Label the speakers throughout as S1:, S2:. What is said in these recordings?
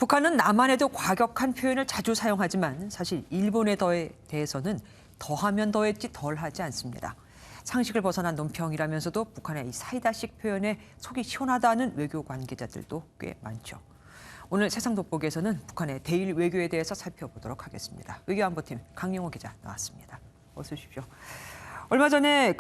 S1: 북한은 남한에도 과격한 표현을 자주 사용하지만 사실 일본에 대해서는 더하면 더했지 덜하지 않습니다. 상식을 벗어난 논평이라면서도 북한의 이 사이다식 표현에 속이 시원하다는 외교 관계자들도 꽤 많죠. 오늘 세상 돋보기에서는 북한의 대일 외교에 대해서 살펴보도록 하겠습니다. 외교안보팀 강영호 기자 나왔습니다. 어서 오십시오. 얼마 전에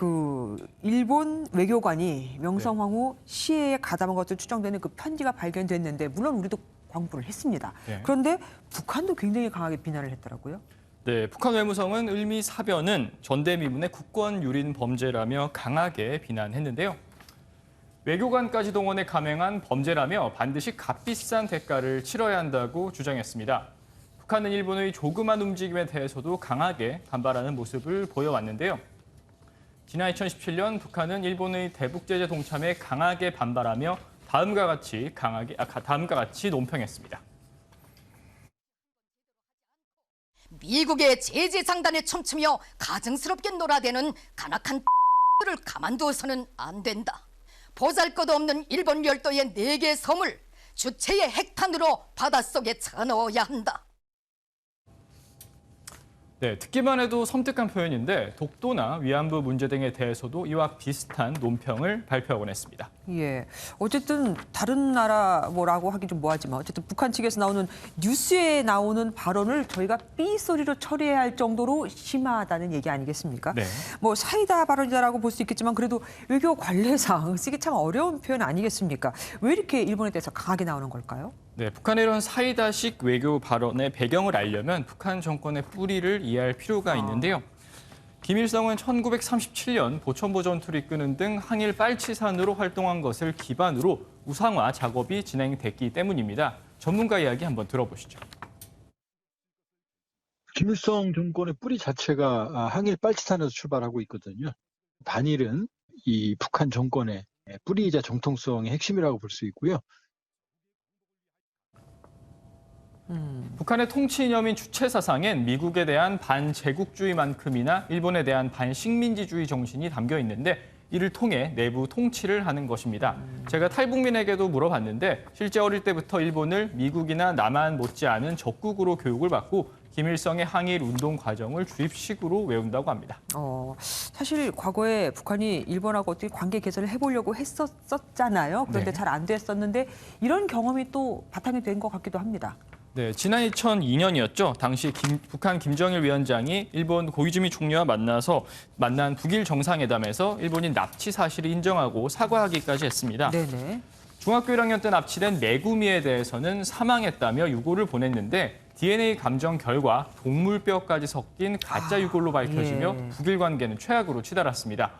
S1: 일본 외교관이 명성황후 시해에 가담한 것으로 추정되는 그 편지가 발견됐는데 물론 우리도 광부를 했습니다. 네. 그런데 북한도 굉장히 강하게 비난을 했더라고요.
S2: 네, 북한 외무성은 을미사변은 전대미문의 국권 유린 범죄라며 강하게 비난했는데요. 외교관까지 동원해 감행한 범죄라며 반드시 값비싼 대가를 치러야 한다고 주장했습니다. 북한은 일본의 조그만 움직임에 대해서도 강하게 반발하는 모습을 보여왔는데요. 지난 2017년 북한은 일본의 대북 제재 동참에 강하게 반발하며 다음과 같이 논평했습니다.
S3: 미국의 제재 장단에 춤추며 가증스럽게 놀아대는 간악한 를 가만두어서는 안 된다. 보잘것없는 일본 열도의 4개 섬을 주체의 핵탄으로 바닷속에 쳐넣어야 한다.
S2: 네, 듣기만 해도 섬뜩한 표현인데 독도나 위안부 문제 등에 대해서도 이와 비슷한 논평을 발표하곤 했습니다.
S1: 예, 어쨌든 다른 나라 뭐라고 하기 좀 뭐하지만 어쨌든 북한 측에서 나오는 뉴스에 나오는 발언을 저희가 삐소리로 처리해야 할 정도로 심하다는 얘기 아니겠습니까? 네. 뭐 사이다 발언이다라고 볼 수 있겠지만 그래도 외교 관례상 쓰기 참 어려운 표현 아니겠습니까? 왜 이렇게 일본에 대해서 강하게 나오는 걸까요?
S2: 네, 북한의 이런 사이다식 외교 발언의 배경을 알려면 북한 정권의 뿌리를 이해할 필요가 있는데요. 김일성은 1937년 보천보 전투를 이끄는 등 항일 빨치산으로 활동한 것을 기반으로 우상화 작업이 진행됐기 때문입니다. 전문가 이야기 한번 들어보시죠.
S4: 김일성 정권의 뿌리 자체가 항일 빨치산에서 출발하고 있거든요. 반일은 이 북한 정권의 뿌리이자 정통성의 핵심이라고 볼 수 있고요.
S2: 북한의 통치 이념인 주체 사상엔 미국에 대한 반제국주의만큼이나 일본에 대한 반식민지주의 정신이 담겨 있는데 이를 통해 내부 통치를 하는 것입니다. 제가 탈북민에게도 물어봤는데 실제 어릴 때부터 일본을 미국이나 남한 못지않은 적국으로 교육을 받고 김일성의 항일 운동 과정을 주입식으로 외운다고 합니다.
S1: 사실 과거에 북한이 일본하고 어떻게 관계 개선을 해보려고 했었잖아요. 그런데 잘 안 됐었는데 이런 경험이 또 바탕이 된 것 같기도 합니다.
S2: 네, 지난 2002년이었죠. 당시 북한 김정일 위원장이 일본 고이즈미 총리와 만난 북일 정상회담에서 일본이 납치 사실을 인정하고 사과하기까지 했습니다.
S1: 네네.
S2: 중학교 1학년 때 납치된 메구미에 대해서는 사망했다며 유골을 보냈는데 DNA 감정 결과 동물뼈까지 섞인 가짜 유골로 밝혀지며 북일 관계는 최악으로 치달았습니다.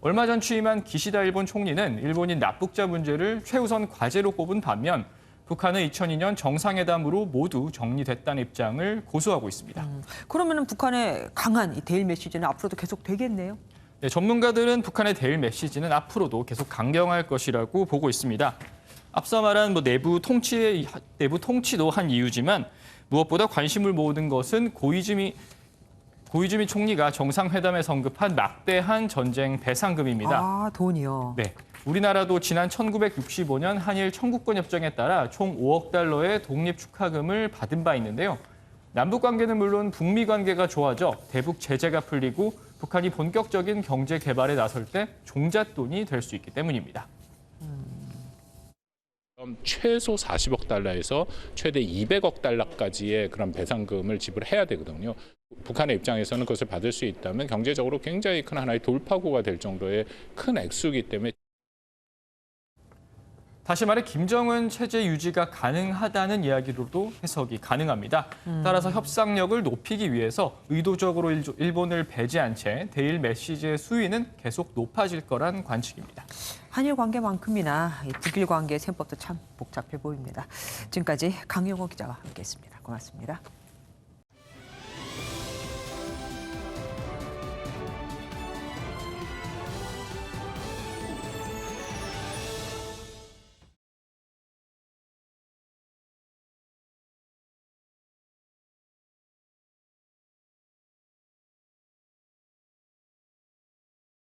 S2: 얼마 전 취임한 기시다 일본 총리는 일본인 납북자 문제를 최우선 과제로 꼽은 반면 북한은 2002년 정상회담으로 모두 정리됐다는 입장을 고수하고 있습니다.
S1: 그러면 북한의 강한 이 대일 메시지는 앞으로도 계속 되겠네요?
S2: 네, 전문가들은 북한의 대일 메시지는 앞으로도 계속 강경할 것이라고 보고 있습니다. 앞서 말한 내부 통치도 한 이유지만 무엇보다 관심을 모으는 것은 고이즈미 총리가 정상회담에 언급한 막대한 전쟁 배상금입니다.
S1: 아, 돈이요?
S2: 네. 우리나라도 지난 1965년 한일 청구권 협정에 따라 총 5억 달러의 독립 축하금을 받은 바 있는데요. 남북 관계는 물론 북미 관계가 좋아져 대북 제재가 풀리고 북한이 본격적인 경제 개발에 나설 때 종잣돈이 될 수 있기 때문입니다.
S5: 최소 40억 달러에서 최대 200억 달러까지의 그런 배상금을 지불해야 되거든요. 북한의 입장에서는 그것을 받을 수 있다면 경제적으로 굉장히 큰 하나의 돌파구가 될 정도의 큰 액수이기 때문에
S2: 다시 말해 김정은 체제 유지가 가능하다는 이야기로도 해석이 가능합니다. 따라서 협상력을 높이기 위해서 의도적으로 일본을 배제한 채 대일 메시지의 수위는 계속 높아질 거란 관측입니다.
S1: 한일 관계만큼이나 북일 관계의 셈법도 참 복잡해 보입니다. 지금까지 강영호 기자와 함께했습니다. 고맙습니다.